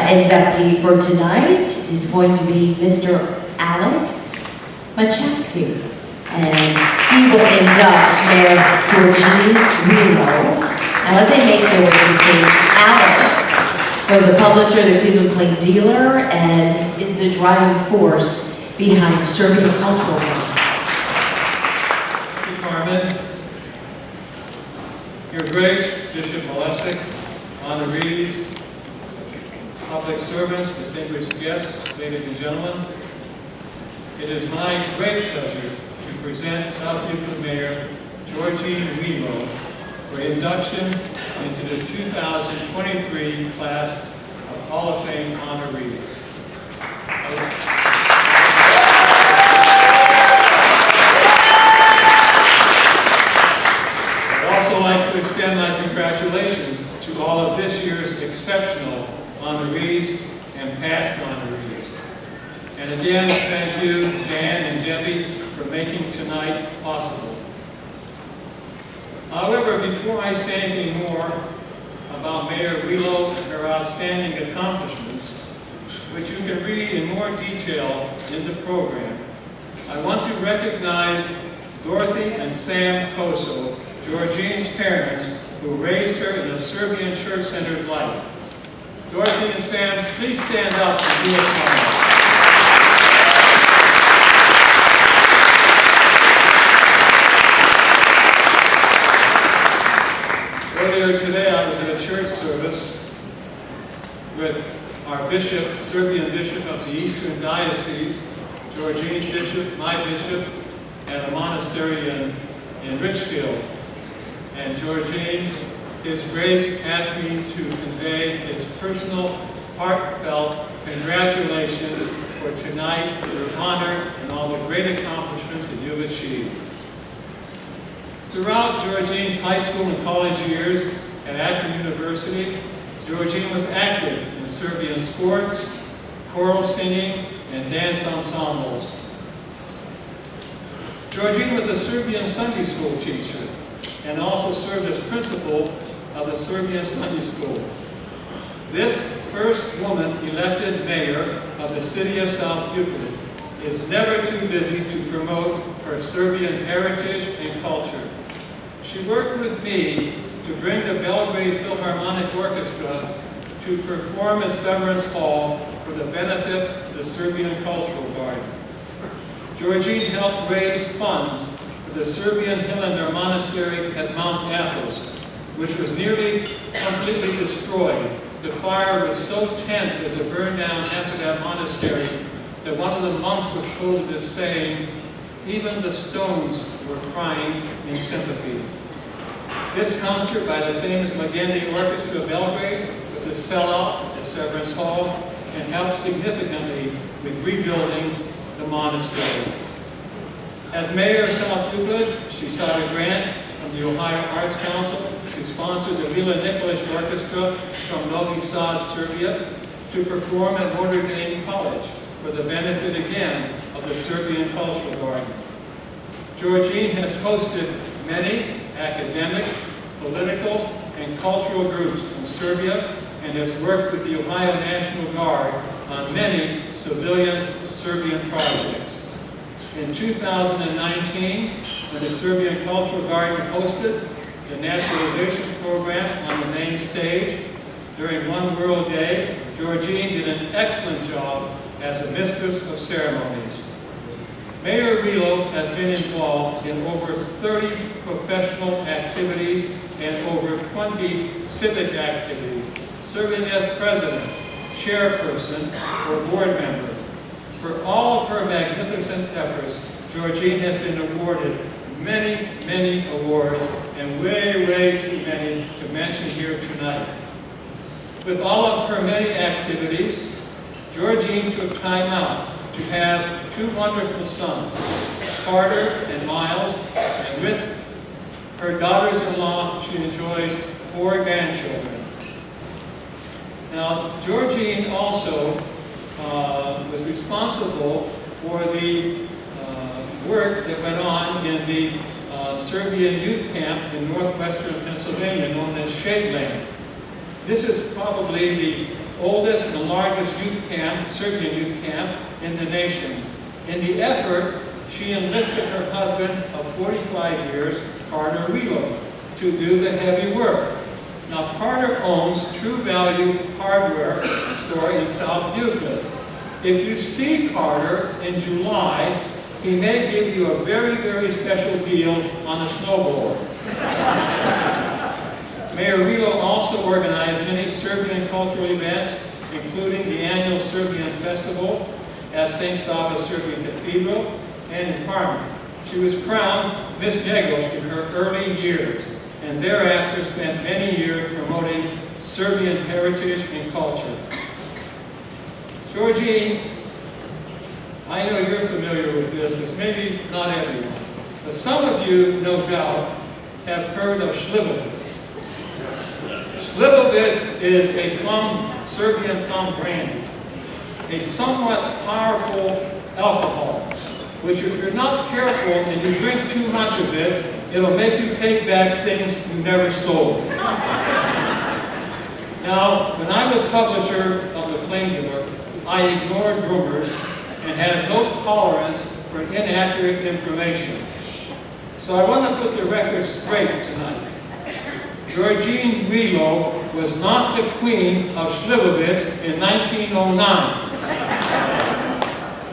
inductee for tonight is going to be Mr. Alex Macheski. And he will induct Mayor Georgine Welo. Now, as they make their way to the stage, Alex was the publisher of the Cleveland Plain Dealer and is the driving force behind Serbian Cultural Week. Thank you, Carmen. Your Grace, Bishop Malesic, honorees, public servants, distinguished guests, ladies and gentlemen, it is my great pleasure to present South Euclid Mayor Georgine Welo for induction into the 2023 class of Hall of Fame honorees. I'd also like to extend my congratulations to all of this year's exceptional honorees and past honorees. And again, thank you, Dan and Debbie, for making tonight possible. However, before I say anything more about Mayor Welo and her outstanding accomplishments, which you can read in more detail in the program, I want to recognize Dorothy and Sam Koso, Georgine's parents, who raised her in a Serbian church-centered life. Dorothy and Sam, please stand up and do a smile. Earlier today, I was at a church service with our bishop, Serbian bishop of the Eastern Diocese, Georgine's bishop, my bishop, at a monastery in Richfield. And Georgine, His Grace asked me to convey his personal, heartfelt congratulations for tonight, for your honor and all the great accomplishments that you've achieved. Throughout Georgine's high school and college years at Akron University, Georgine was active in Serbian sports, choral singing, and dance ensembles. Georgine was a Serbian Sunday school teacher and also served as principal of the Serbian Sunday School. This first woman elected mayor of the city of South Euclid is never too busy to promote her Serbian heritage and culture. She worked with me to bring the Belgrade Philharmonic Orchestra to perform at Severance Hall for the benefit of the Serbian Cultural Garden. Georgine helped raise funds for the Serbian Highlander Monastery at Mount Athos, which was nearly completely destroyed. The fire was so tense as it burned down after that monastery that one of the monks was quoted as saying, "Even the stones were crying in sympathy." This concert by the famous Magendy Orchestra of Belgrade was a sellout at Severance Hall and helped significantly with rebuilding the monastery. As mayor of South Euclid, she sought a grant from the Ohio Arts Council to sponsor the Vila Nikolic Orchestra from Novi Sad, Serbia, to perform at Notre Dame College for the benefit again of the Serbian Cultural Garden. Georgine has hosted many academic, political, and cultural groups from Serbia and has worked with the Ohio National Guard on many civilian Serbian projects. In 2019, when the Serbian Cultural Garden hosted the naturalization program on the main stage, during One World Day, Georgine did an excellent job as a mistress of ceremonies. Mayor Welo has been involved in over 30 professional activities and over 20 civic activities, serving as president, chairperson, or board member. For all of her magnificent efforts, Georgine has been awarded many, many awards, and way, way too many to mention here tonight. With all of her many activities, Georgine took time out to have two wonderful sons, Carter and Miles, and with her daughters-in-law, she enjoys 4 grandchildren. Now, Georgine also was responsible for the work that went on in the Serbian youth camp in northwestern Pennsylvania, known as Shadeland. This is probably the oldest and largest youth camp, Serbian youth camp in the nation. In the effort, she enlisted her husband of 45 years, Carter Welo, to do the heavy work. Now, Carter owns True Value Hardware store in South Euclid. If you see Carter in July, he may give you a very, very special deal on a snowboard. Mayor Welo also organized many Serbian cultural events, including the annual Serbian Festival at St. Sava Serbian Cathedral and in Parma. She was crowned Miss Negros in her early years, and thereafter spent many years promoting Serbian heritage and culture. Georgine, I know you're familiar with this, but maybe not everyone. But some of you, no doubt, have heard of Slivovitz. Slivovitz is a Serbian plum brandy, a somewhat powerful alcohol, which if you're not careful and you drink too much of it, it'll make you take back things you never stole. Now, when I was publisher of the Plain Dealer, I ignored rumors and had no tolerance for inaccurate information. So I want to put the record straight tonight. Georgine Welo was not the queen of Slivovitz in 1909.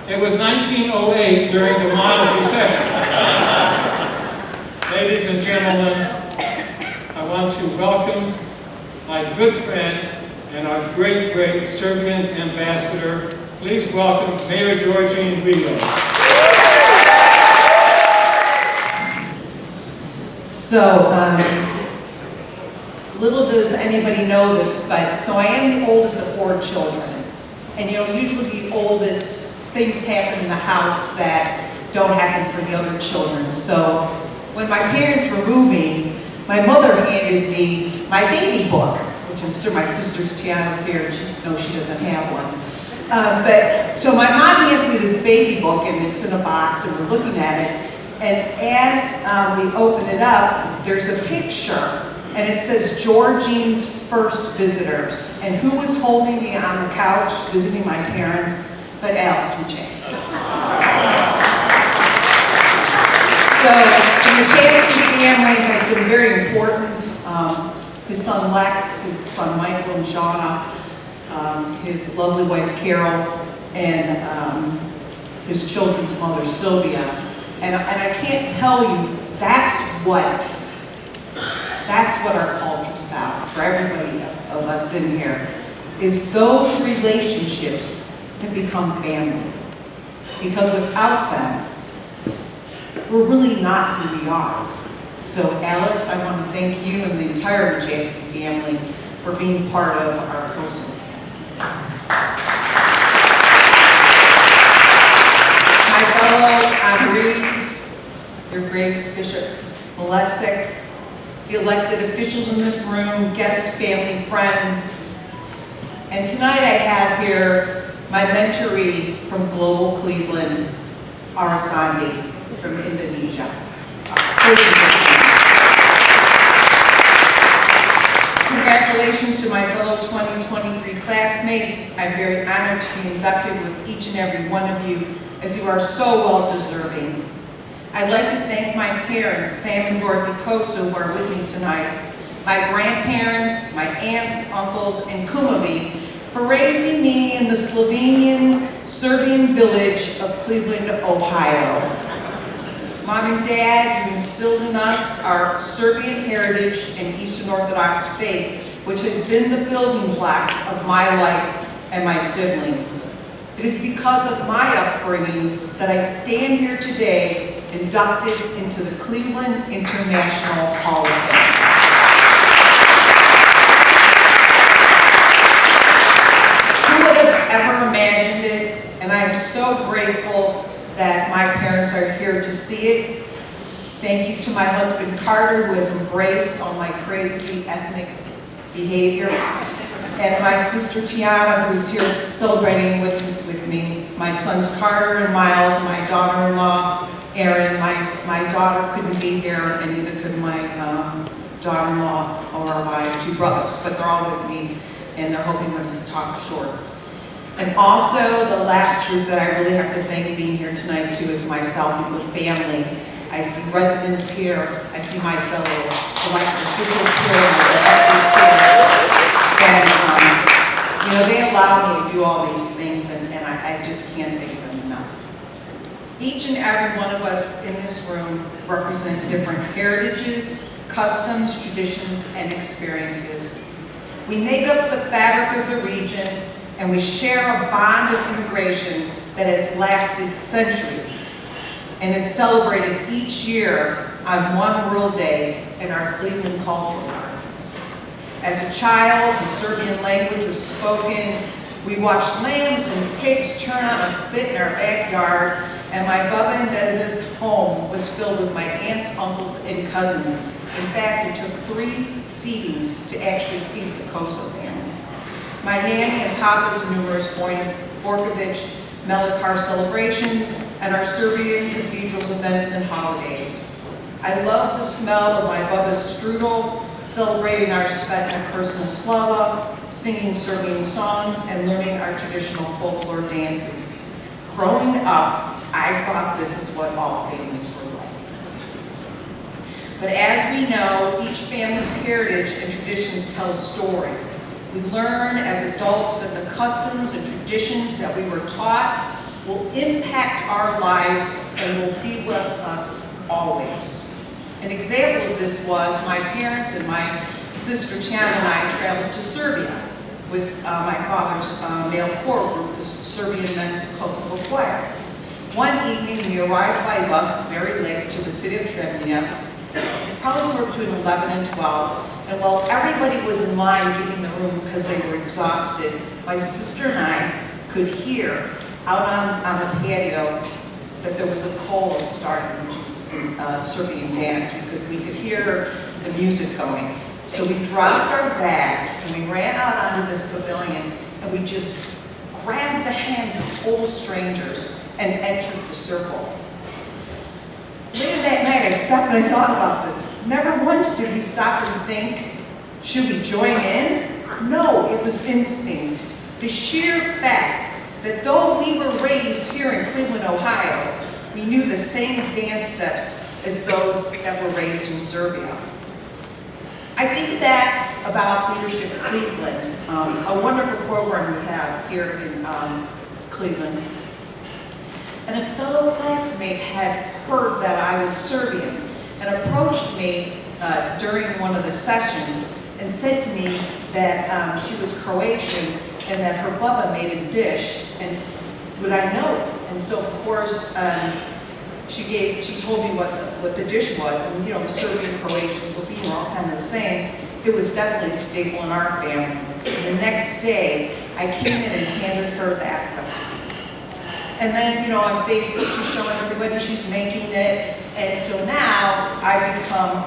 It was 1908 during the mild recession. Ladies and gentlemen, I want to welcome my good friend and our great, great Serbian ambassador. Please welcome Mayor Georgine Welo. So, little does anybody know this, but so I am the oldest of 4 children. And you know, usually the oldest things happen in the house that don't happen for the other children. So when my parents were moving, my mother handed me my baby book, which I'm sure my sister's Tiana's here, and she knows she doesn't have one. But so my mom hands me this baby book, and it's in a box, and we're looking at it. And as we open it up, there's a picture, and it says Georgine's first visitors. And who was holding me on the couch visiting my parents but Alex Machaski. So the Machaski family has been very important. His son Lex, his son Michael and Shauna, his lovely wife Carol, and his children's mother Sylvia. And I can't tell you, that's what our culture's about, for everybody of us in here, is those relationships have become family. Because without them, we're really not who we are. So Alex, I want to thank you and the entire Machaski family for being part of our coastal my fellow honorees, your Grace Bishop Malesic, the elected officials in this room, guests, family, friends. And tonight I have here my mentoree from Global Cleveland, Arasandi from Indonesia. Congratulations to my fellow 2023 classmates. I'm very honored to be inducted with each and every one of you, as you are so well deserving. I'd like to thank my parents, Sam and Dorothy Koso, who are with me tonight, my grandparents, my aunts, uncles, and kumovi, for raising me in the Slovenian Serbian village of Cleveland, Ohio. Mom and Dad, you instilled in us our Serbian heritage and Eastern Orthodox faith, which has been the building blocks of my life and my siblings. It is because of my upbringing that I stand here today, inducted into the Cleveland International Hall of Fame. Who would have ever imagined it? And I am so grateful that my parents are here to see it. Thank you to my husband Carter, who has embraced all my crazy ethnic behavior. And my sister Tiana, who's here celebrating with me. My sons Carter and Miles, my daughter-in-law Erin. My daughter couldn't be here, and neither could my daughter-in-law or my 2 brothers, but they're all with me. and they're hoping to talk short. And also, the last group that I really have to thank being here tonight too is my Southwood family. I see residents here, I see my fellow elected officials here, and they allow me to do all these things, and I just can't thank them enough. Each and every one of us in this room represent different heritages, customs, traditions, and experiences. We make up the fabric of the region, and we share a bond of integration that has lasted centuries and is celebrated each year on One World Day in our Cleveland Cultural Gardens. As a child, the Serbian language was spoken. We watched lambs and pigs turn on a spit in our backyard, and my Baba and Deda's home was filled with my aunts, uncles, and cousins. In fact, it took 3 seedings to actually feed the Koso family. My nanny and Papa's numerous Borkovic Melikar celebrations and our Serbian cathedral events and holidays. I love the smell of my Baba's strudel, celebrating our Svetna personal slava, singing Serbian songs, and learning our traditional folklore dances. Growing up, I thought this is what all families were like. But as we know, each family's heritage and traditions tell a story. We learn as adults that the customs and traditions that we were taught will impact our lives and will be with us always. An example of this was my parents and my sister Tiana and I traveled to Serbia with my father's male choral group, the Serbian Men's Kosovo Choir. One evening we arrived by bus very late to the city of Treblinka, probably somewhere between 11 and 12, and while everybody was in line getting the room because they were exhausted, my sister and I could hear out on the patio that there was a kolo starting, which is Serbian dance. We could hear the music going. So we dropped our bags and we ran out onto this pavilion and we just grabbed the hands of old strangers and entered the circle. Later that night I stopped and I thought about this. Never once did we stop and think, should we join in? No, it was instinct. The sheer fact that though we were raised here in Cleveland, Ohio, we knew the same dance steps as those that were raised in Serbia. I think back about Leadership Cleveland, a wonderful program we have here in Cleveland. And a fellow classmate had heard that I was Serbian and approached me during one of the sessions and said to me that she was Croatian and that her baba made a dish and would I know it? And so of course she told me what the dish was, and Serbian, Croatian, Slovene were all kind of the same. It was definitely a staple in our family. And the next day I came in and handed her that recipe. And then, on Facebook, she's showing everybody she's making it. And so now I become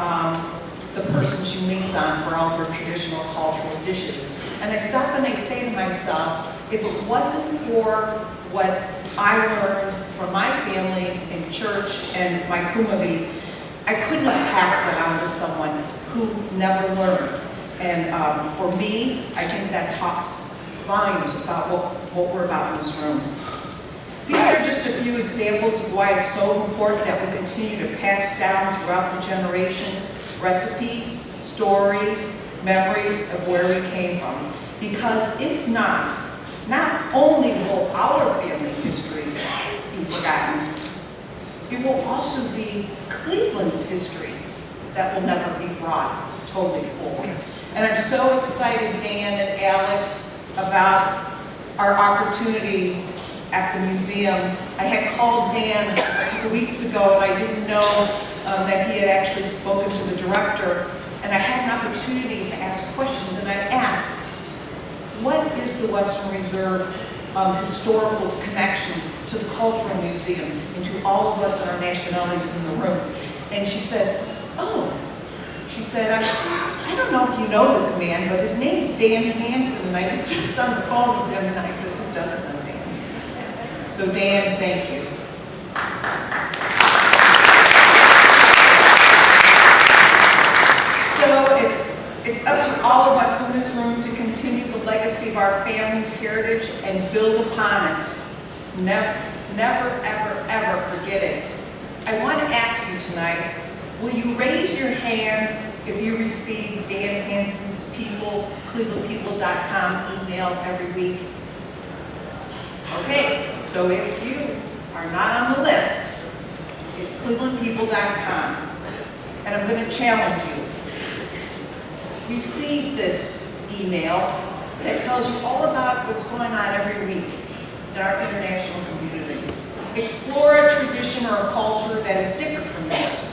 the person she leans on for all her traditional cultural dishes. And I stop and I say to myself, if it wasn't for what I learned from my family in church and my kumabi, I couldn't have passed that on to someone who never learned. And for me, I think that talks volumes about what we're about in this room. These are just a few examples of why it's so important that we continue to pass down throughout the generations recipes, stories, memories of where we came from. Because if not only will our family history be forgotten, it will also be Cleveland's history that will never be brought totally forward. And I'm so excited, Dan and Alex, about our opportunities at the museum. I had called Dan a couple weeks ago and I didn't know that he had actually spoken to the director, and I had an opportunity to ask questions, and I asked, what is the Western Reserve Historical's connection to the Cultural Museum and to all of us and our nationalities in the room? And she said, I don't know if you know this man, but his name is Dan Hansen, and I was just on the phone with him, and I said, who doesn't know Dan Hansen? So Dan, thank you. So it's up to all of us in this room to continue the legacy and build upon it. Never, never, ever, ever forget it. I want to ask you tonight, will you raise your hand if you receive Dan Hansen's clevelandpeople.com email every week? Okay, so if you are not on the list, it's clevelandpeople.com. And I'm going to challenge you. Receive this email that tells you all about what's going on every week in our international community. Explore a tradition or a culture that is different from yours.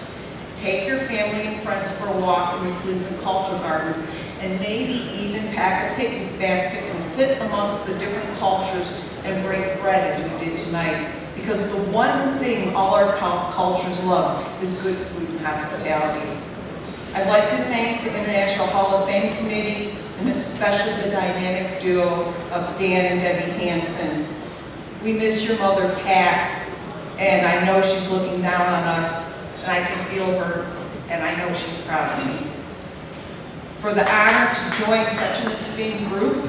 Take your family and friends for a walk in the Cleveland Culture Gardens and maybe even pack a picnic basket and sit amongst the different cultures and break bread as we did tonight. Because the one thing all our cultures love is good food and hospitality. I'd like to thank the International Hall of Fame Committee and especially the dynamic duo of Dan and Debbie Hansen. We miss your mother, Pat, and I know she's looking down on us, and I can feel her, and I know she's proud of me. For the honor to join such an esteemed group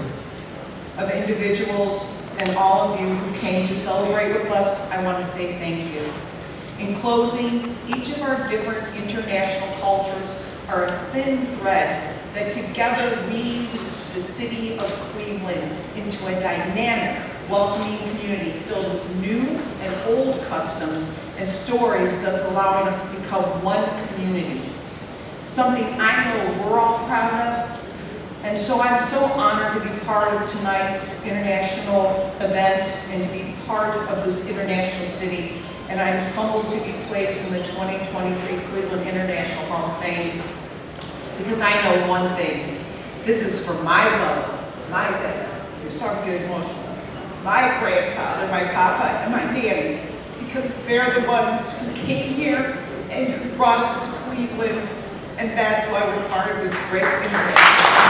of individuals and all of you who came to celebrate with us, I want to say thank you. In closing, each of our different international cultures are a thin thread that together weaves the city of Cleveland into a dynamic, welcoming community filled with new and old customs and stories, thus allowing us to become one community. Something I know we're all proud of, and so I'm so honored to be part of tonight's international event and to be part of this international city, and I'm humbled to be placed in the 2023 Cleveland International Hall of Fame, because I know one thing: this is for my mother, my dad, you're starting to get emotional, my grandfather, my papa, and my nanny, because they're the ones who came here and who brought us to Cleveland, and that's why we're part of this great international.